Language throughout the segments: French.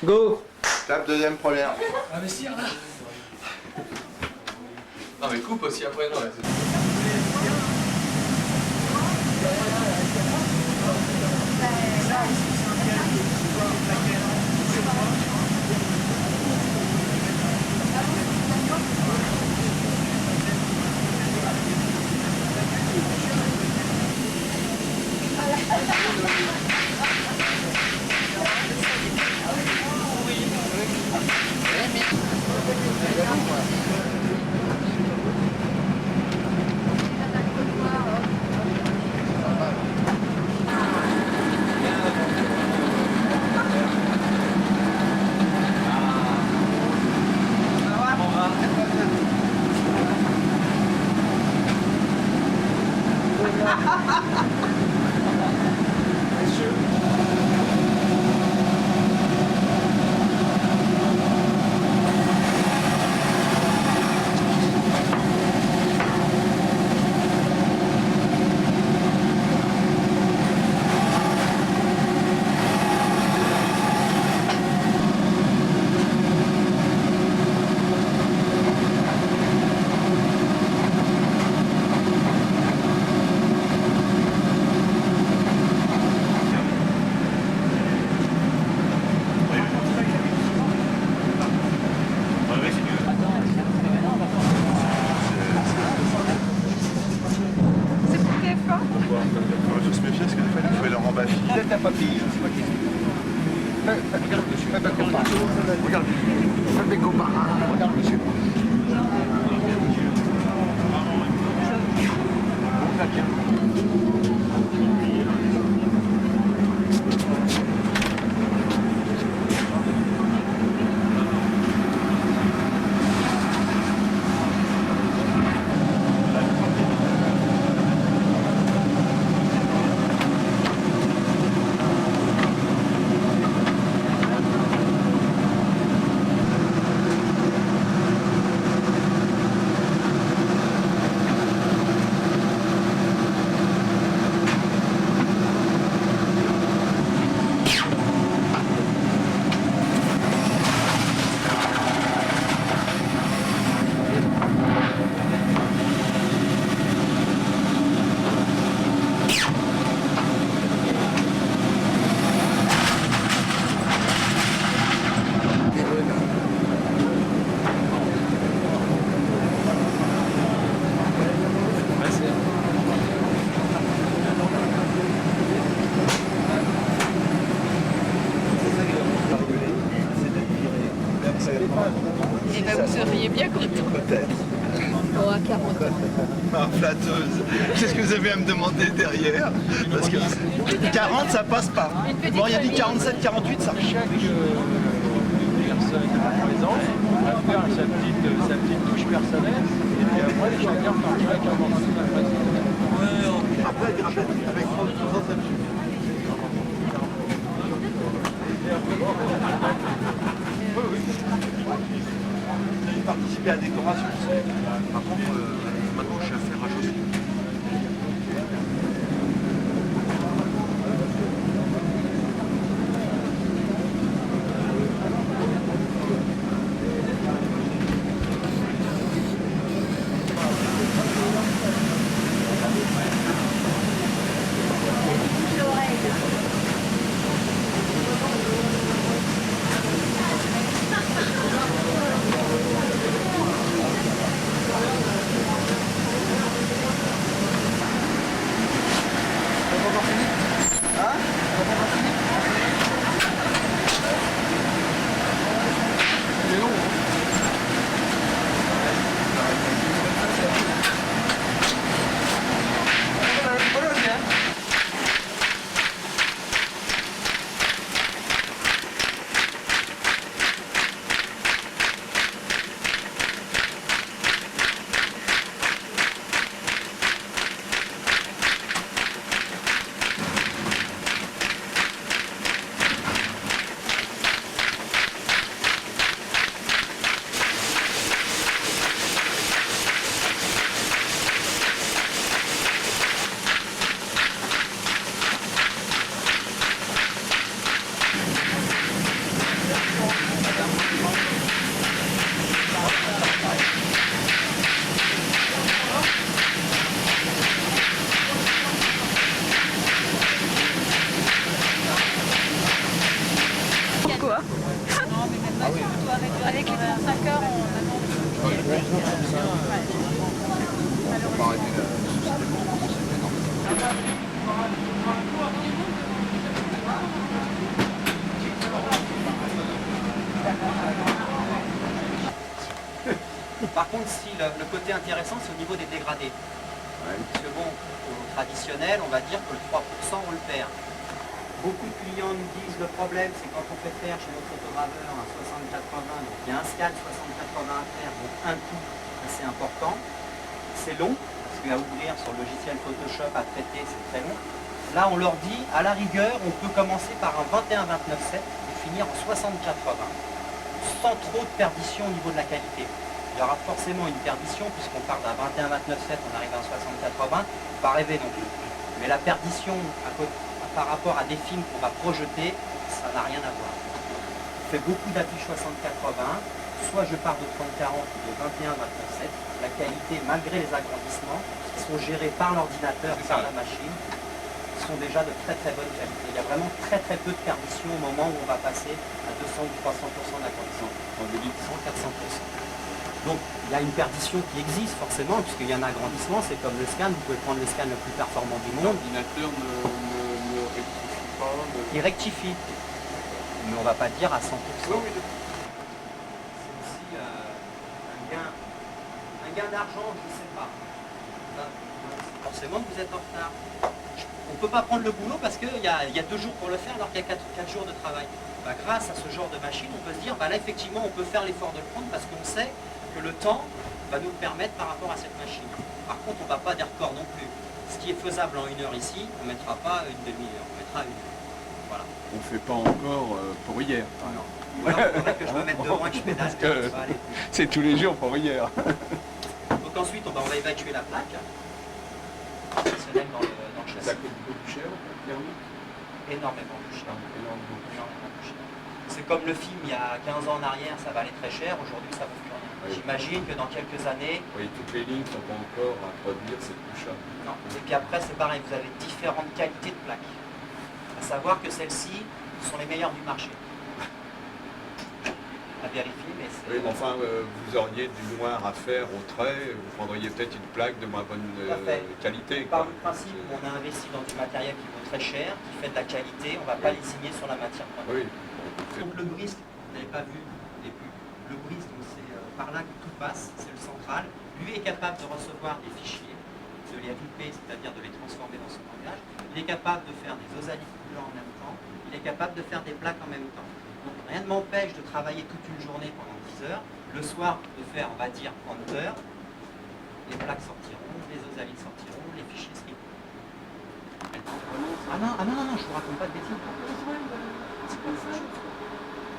Go. Clap, deuxième, première. Investir là. Non mais coupe aussi après, non. Il faut se méfier parce que des fois il faut aller en bas. Faites la papille, c'est pas question. Regarde monsieur, faites un copain. Regarde, faites des copains. Regarde monsieur. Et ben vous seriez bien content. Peut-être. Oh, à 40 ans. Ah, flatteuse. C'est ce que vous avez à me demander derrière. Parce que 40, ça passe pas. Bon, il y a dit 47, 48, ça. Chaque personne présente va faire sa petite touche personnelle et puis après chacun partira avec un morceau de la présidente. Après, il rappelle avec 30 ça me suffit. J'ai participé à la décoration. Par contre, maintenant je suis à faire à chose. contre, si le côté intéressant, c'est au niveau des dégradés. Parce que bon, au traditionnel, on va dire que le 3%, on le perd. Beaucoup de clients nous disent le problème, c'est quand on fait faire chez notre photograveur un 60-80, donc il y a un scan 60-80 à faire, donc un coût assez important. C'est long, parce qu'à ouvrir sur le logiciel Photoshop, à traiter, c'est très long. Là, on leur dit, à la rigueur, on peut commencer par un 21-29-7 et finir en 60-80, sans trop de perdition au niveau de la qualité. Il y aura forcément une perdition, puisqu'on part d'un 21-29-7, on arrive à un 60-80, pas rêver non plus. Mais la perdition par rapport à des films qu'on va projeter, ça n'a rien à voir. On fait beaucoup d'affiches 60-80, soit je pars de 30-40 ou de 21-29-7. La qualité, malgré les agrandissements, qui sont gérés par l'ordinateur, par la machine, sont déjà de très très bonne qualité. Il y a vraiment très très peu de perdition au moment où on va passer à 200 ou 300% d'agrandissement. 100-400%. Donc il y a une perdition qui existe forcément, puisqu'il y a un agrandissement, c'est comme le scan, vous pouvez prendre le scan le plus performant du monde. L'ordinateur ne rectifie pas. Il rectifie, mais on ne va pas dire à 100%. C'est aussi un gain d'argent, je ne sais pas. Forcément, vous êtes en retard. On ne peut pas prendre le boulot parce qu'il y a 2 jours pour le faire alors qu'il y a 4 jours de travail. Bah, grâce à ce genre de machine, on peut se dire, bah, là effectivement on peut faire l'effort de le prendre parce qu'on sait que le temps va nous le permettre par rapport à cette machine. Par contre, on ne va pas des records non plus. Ce qui est faisable en 1 heure ici, on ne mettra pas une demi-heure, on mettra 1 heure. Voilà. On ne fait pas encore pour hier. Voilà. Ou alors, il faudrait que je me mette devant et que je pédale. Que c'est tous les jours pour hier. Donc ensuite, on va évacuer la plaque. Se mettre dans le châssis. Ça coûte beaucoup plus cher, clairement. Énormément plus cher. Énormément. Énormément plus cher. C'est comme le film, il y a 15 ans en arrière, ça valait très cher. Aujourd'hui, ça ne vaut plus rien. Oui. J'imagine que dans quelques années... Oui, toutes les lignes ne sont pas encore à produire, c'est plus cher. Non. Et puis après, c'est pareil, vous avez différentes qualités de plaques. À savoir que celles-ci sont les meilleures du marché. À vérifier, mais c'est... Oui, mais enfin, vous auriez du noir à faire au trait, vous prendriez peut-être une plaque de moins bonne qualité. Par Quoi. le principe, on a investi dans du matériel qui vaut très cher, qui fait de la qualité, on ne va pas les signer sur la matière première. Oui. Donc le brisque, vous n'avez pas vu les pubs. Le brisque, c'est par là que tout passe, c'est le central. Lui est capable de recevoir des fichiers, de les agripper, c'est-à-dire de les transformer dans son langage. Il est capable de faire des osaliques couleurs en même temps. Il est capable de faire des plaques en même temps. Donc rien ne m'empêche de travailler toute une journée pendant 10 heures. Le soir, de faire, on va dire, en heures. Les plaques sortiront, les osaliques sortiront, les fichiers seront. Ah non, je vous raconte pas de bêtises.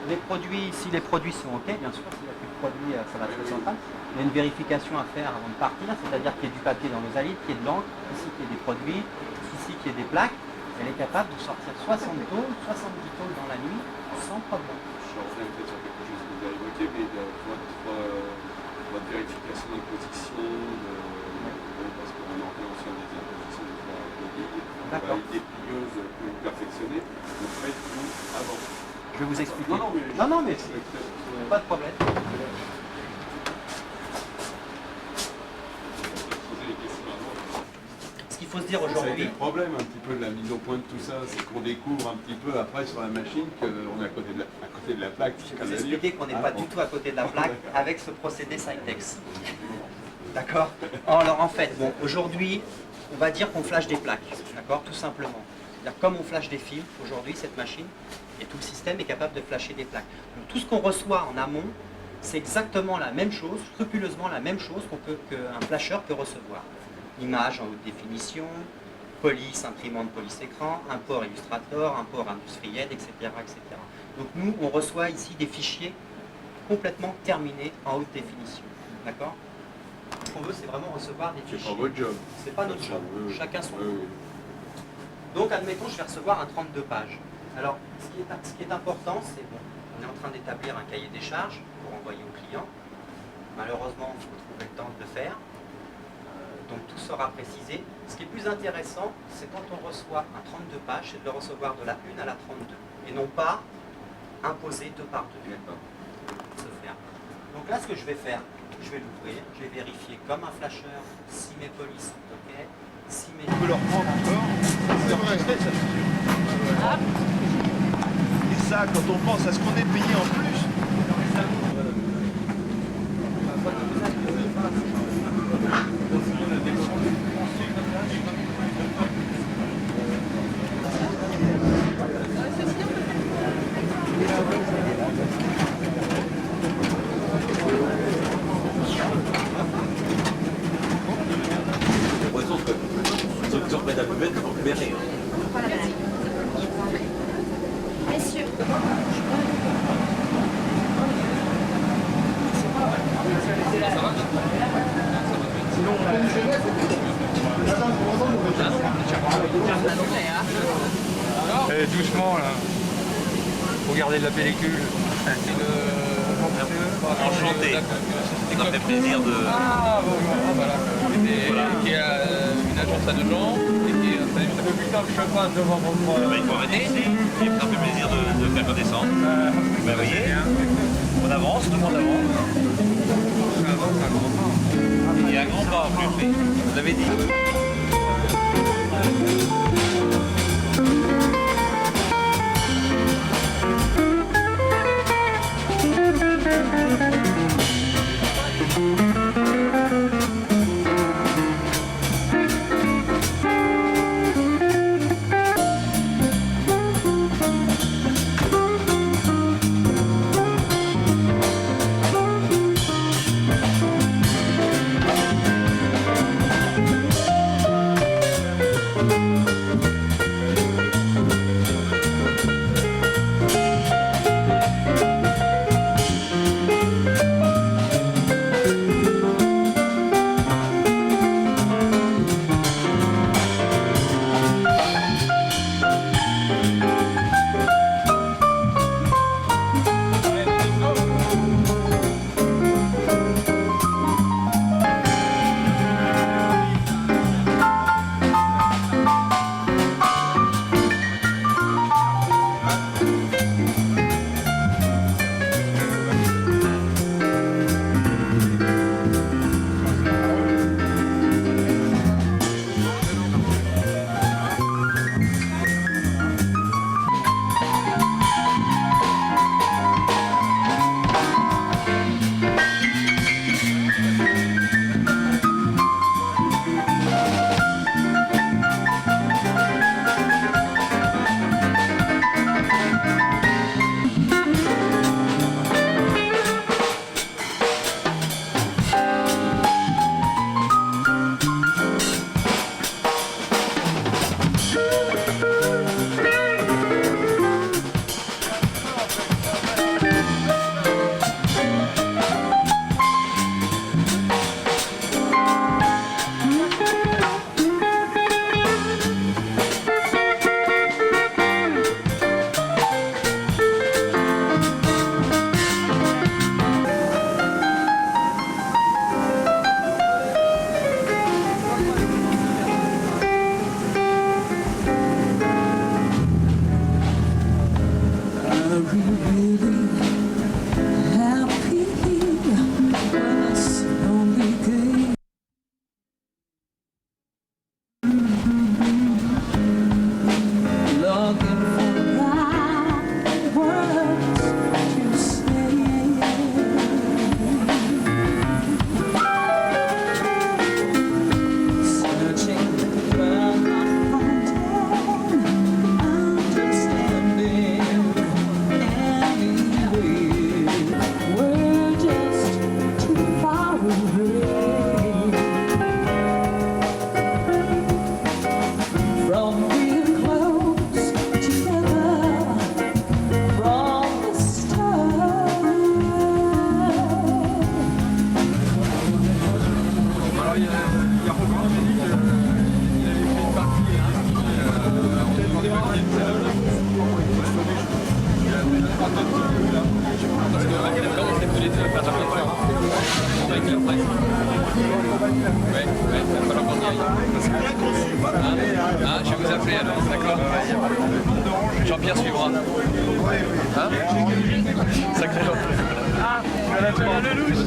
Les produits, si les produits sont OK, bien sûr, s'il n'y a plus de produits, ça va être central. Il y a une vérification à faire avant de partir, c'est-à-dire qu'il y ait du papier dans l'osalite, qu'il y ait de l'encre, ici qu'il y ait des produits, ici qu'il y ait des plaques. Elle est capable de sortir 60 tôles, 70 tôles dans la nuit, sans problème. Je reviens peut-être sur quelque chose que vous avez évoqué, mais votre vérification d'imposition, parce qu'on est en plein sur des impositions de la des plieuses plus perfectionnées, vous faites tout avant. Je vais vous expliquer. Non, mais pas de problème. Ce qu'il faut se dire Ça a été aujourd'hui, le problème un petit peu de la mise au point de tout ça, c'est qu'on découvre un petit peu après sur la machine qu'on est à côté de la plaque. je vais vous expliquer qu'on n'est pas du tout à côté de la plaque avec ce procédé Cytex. D'accord? Alors en fait, bon, aujourd'hui, on va dire qu'on flash des plaques, d'accord? Tout simplement. C'est-à-dire comme on flash des films, aujourd'hui, cette machine et tout le système est capable de flasher des plaques. Donc tout ce qu'on reçoit en amont, c'est exactement la même chose, scrupuleusement la même chose qu'un flasheur peut recevoir. Image en haute définition, police, imprimante police écran, un port Illustrator, un port industriel, etc., etc. Donc nous, on reçoit ici des fichiers complètement terminés en haute définition. D'accord? Ce qu'on veut, c'est vraiment recevoir des fichiers. C'est pas votre job. C'est pas notre job. Oui. Chacun son. Oui. Donc, admettons, je vais recevoir un 32 pages. Alors, ce qui est important, c'est bon, on est en train d'établir un cahier des charges pour envoyer au client. Malheureusement, il faut trouver le temps de le faire. Donc, tout sera précisé. Ce qui est plus intéressant, c'est quand on reçoit un 32 pages, c'est de le recevoir de la 1 à la 32. Et non pas imposer 2 par 2. Se faire. Donc là, ce que je vais faire, je vais l'ouvrir, je vais vérifier comme un flasheur si mes polices sont OK, si mes... On peut leur prendre encore. C'est vrai. Et ça, quand on pense à ce qu'on est payé en plus. da beber pour beber. Messieurs. Eh, doucement là. Faut garder de la pellicule. Enchanté. Ça fait plaisir de... Ah, voilà. Qui a une agence à 2 gens et qui est installé juste un peu plus tard que je passe devant votre... Il faut arrêter ici. Et ça fait plaisir de faire redescendre. Vous voyez, on avance, tout le monde avance. Il y a un grand pas en plus, oui. Vous l'avez dit. Ah, je vais vous appeler alors, d'accord. Jean-Pierre suivra. Hein? Sacré Jean-Pierre. Ah, tu as la louche.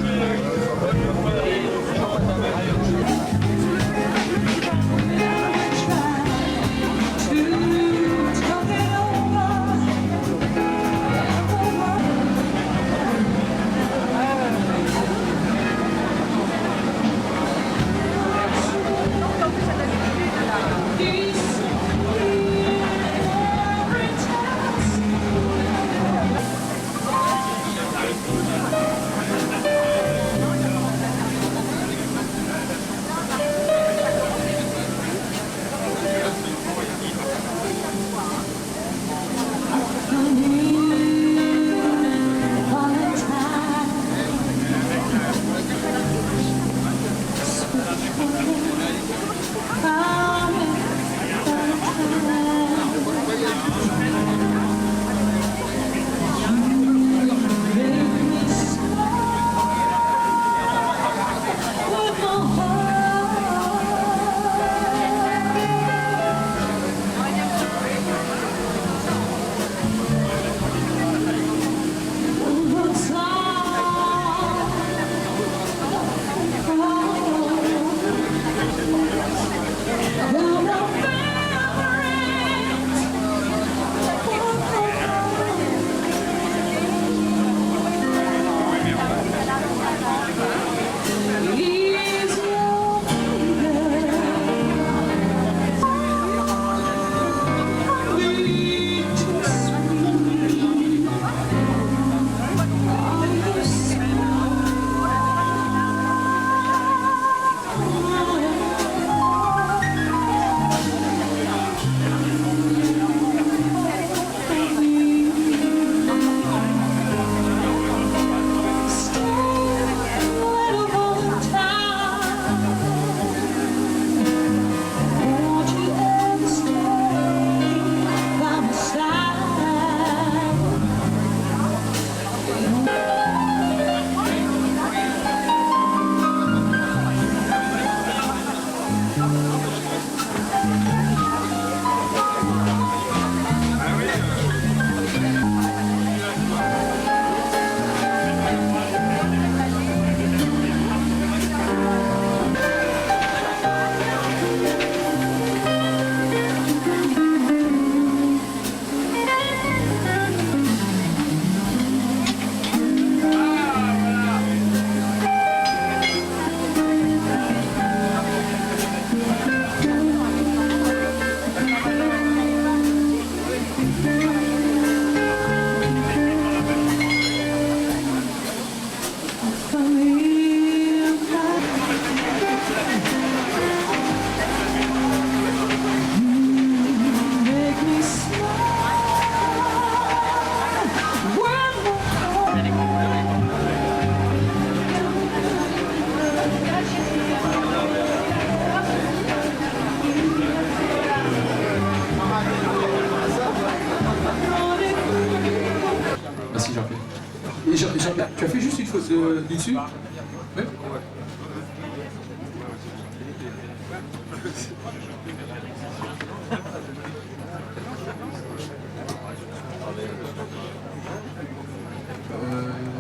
du dessus? Oui.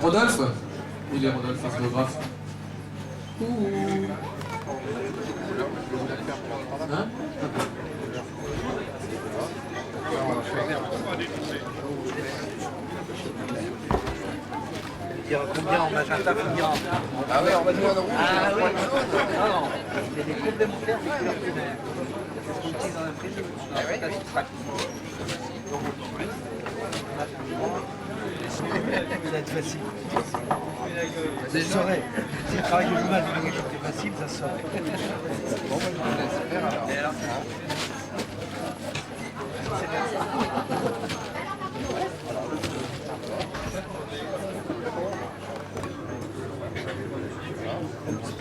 Rodolphe? Il est Rodolphe, un photographe. Hein? Combien en magenta finira? Ah ouais, on va dire en rouge. Ah oui, non, c'est des complémentaires supplémentaires. C'est ce qu'on utilise dans l'impression. Ah oui, oui. Ça va être facile. Ça serait. Si le travail de l'image est quelque chose de facile, ça serait. Bon, moi, je vous laisse faire alors. Et alors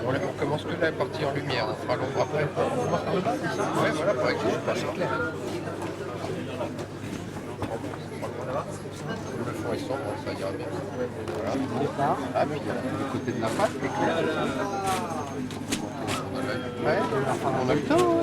On commence que la partie en lumière, on fera l'ombre après. Ouais, voilà, par exemple, c'est pas si clair. Le fond est sombre, ça ira bien. Voilà. Ah, puis il y a le côté de la face, mais clair. Ouais, on a le temps.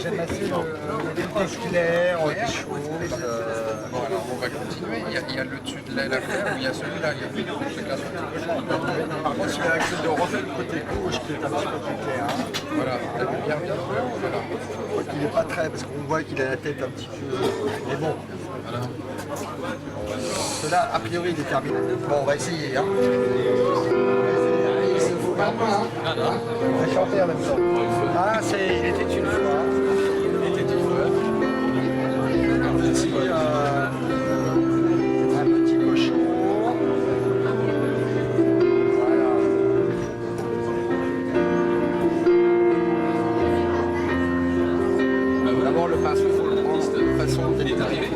j'aime assez les tâches claires, les choses. Bon, alors on va continuer. Il y a le dessus de la fleur ou il y a celui-là. Par contre, celui-là accepte de refaire le côté gauche qui est un petit peu plus clair. Voilà, la lumière vient. Voilà. Il n'est pas très, parce qu'on voit qu'il a la tête un petit peu. Mais bon. Voilà. Cela, a priori, il est terminé. Bon, on va essayer. Hein. On va chanter en même temps. Ah, c'est Il était une fois. Il était une fois. Un petit cochon. Voilà. D'abord, le pinceau, il faut le prendre de façon dont il est arrivé.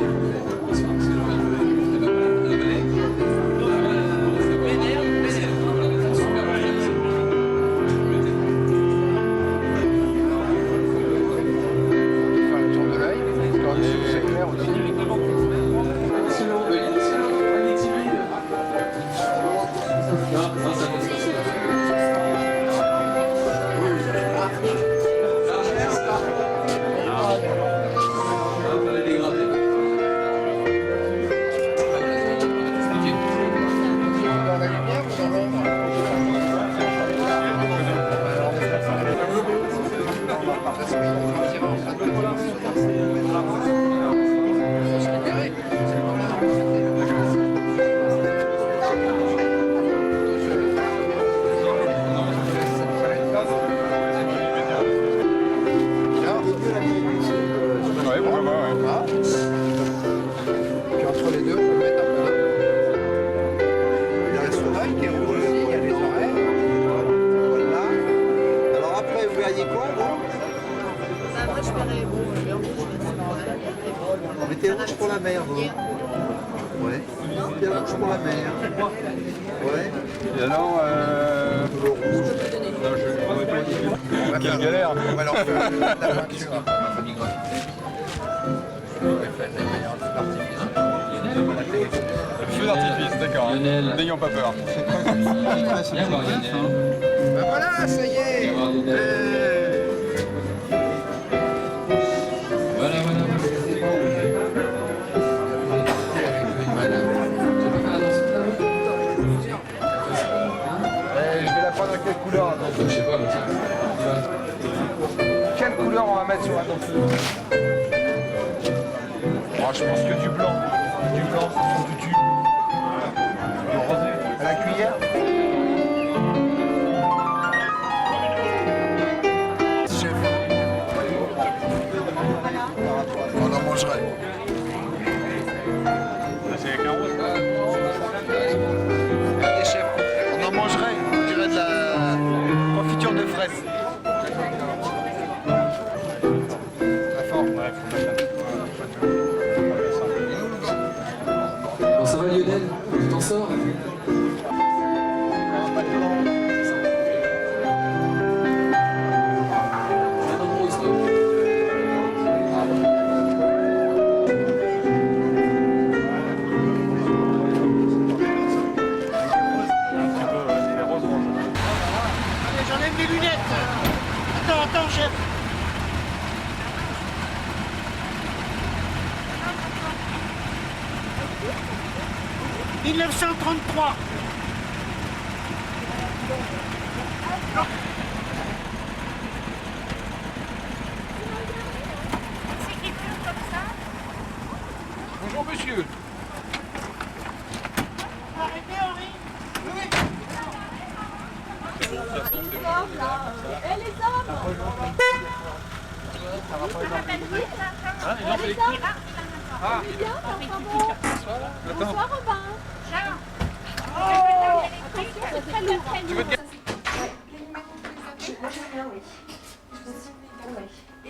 Puis entre les deux, on peut mettre un peu d'eau. Il y a le soleil qui est rouge, il y a les oreilles. Voilà. Alors après, vous verriez quoi, vous? Moi, je ferais le rouge. On mettait rouge pour la mer, vous. Ouais. Mettez rouge pour la mer. Ouais. Et alors, Le rouge. On va quelle faire- galère. On va leur faire la peinture après, ma famille graphique. On va faire des meilleurs artificiels. feu d'artifice, d'accord. N'ayons pas peur. Ben voilà, ça y est. Je vais la prendre à quelle couleur? Je sais pas, mais tiens. Quelle couleur on va mettre sur la danseuse? Oh, je pense que du blanc. Du blanc, sur du tube. Du rosé. À la cuillère? Chef. On en mangerait. C'est avec un rose. Regardez, chef, on en mangerait. On dirait de la confiture de fraises. Très fort. Ouais, faut pas faire. Bon, J'enlève mes lunettes. Attends, chef. 1933. C'est qui pleut comme ça? Bonjour monsieur. Arrêtez, Henri. Bonsoir Robin. C'est très lourd. Moi j'aime bien, oui. Et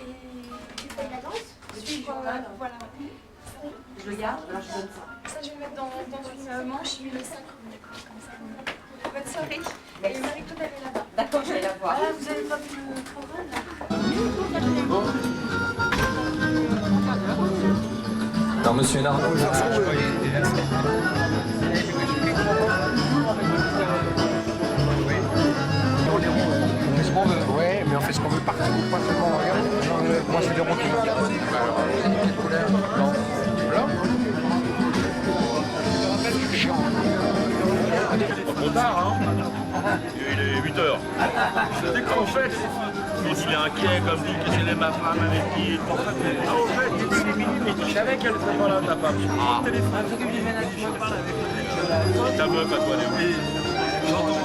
tu fais la danse? Voilà. Je le garde, alors je donne ça. Ça je vais le mettre dans une manche, je vais le sac. Comme ça. Bonne soirée. Et Marie-Claude elle est là-bas. D'accord, je vais la voir. Ah, vous avez pas vu le programme là? Non, monsieur Hénard. On fait ce qu'on veut. Ouais, mais on fait ce qu'on veut partout, pas seulement en rien. Moi, je fais des rondins. Alors, quelle couleur? Blanc. Blanc? C'est chiant. Trop tard, hein. Il est 8h. C'était quoi en fait? Mais il est inquiet comme dit que c'est ma femme avec qui. Ah, au fait, il était minutes. Je savais qu'elle serait pas là, ta femme. Ah. Ta meuf à toi, elle est où? J'entends.